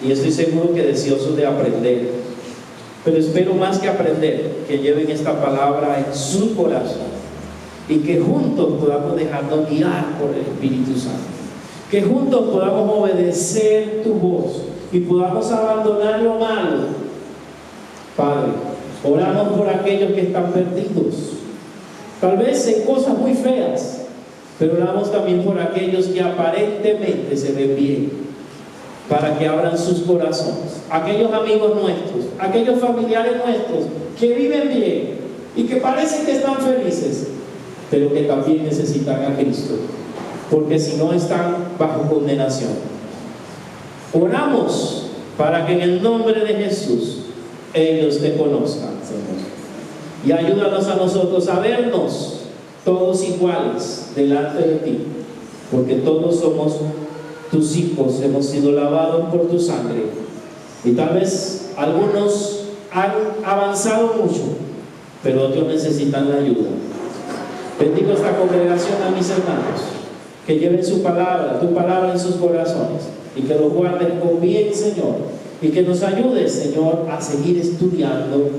Speaker 1: y estoy seguro que deseosos de aprender, pero espero más que aprender, que lleven esta palabra en su corazón y que juntos podamos dejarnos guiar por el Espíritu Santo, que juntos podamos obedecer tu voz y podamos abandonar lo malo. Padre, oramos por aquellos que están perdidos, tal vez en cosas muy feas, pero oramos también por aquellos que aparentemente se ven bien, para que abran sus corazones. Aquellos amigos nuestros, aquellos familiares nuestros que viven bien y que parecen que están felices, pero que también necesitan a Cristo, porque si no están bajo condenación. Oramos para que en el nombre de Jesús ellos te conozcan, Señor, y ayúdanos a nosotros a vernos todos iguales delante de ti, porque todos somos tus hijos, hemos sido lavados por tu sangre, y tal vez algunos han avanzado mucho, pero otros necesitan la ayuda. Bendigo esta congregación a mis hermanos, que lleven su palabra, tu palabra en sus corazones, y que lo guarden con bien, Señor, y que nos ayudes, Señor, a seguir estudiando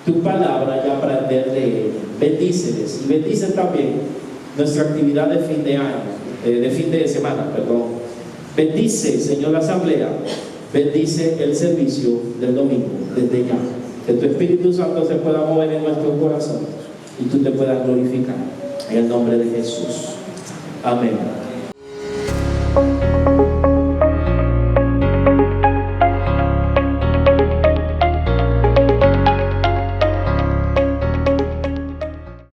Speaker 1: tu palabra y aprender de ella. Bendíceles y bendice también nuestra actividad de fin de año, de fin de semana, perdón. Bendice, Señor, la asamblea, bendice el servicio del domingo, desde ya. Que tu Espíritu Santo se pueda mover en nuestros corazones y tú te puedas glorificar. En el nombre de Jesús. Amén.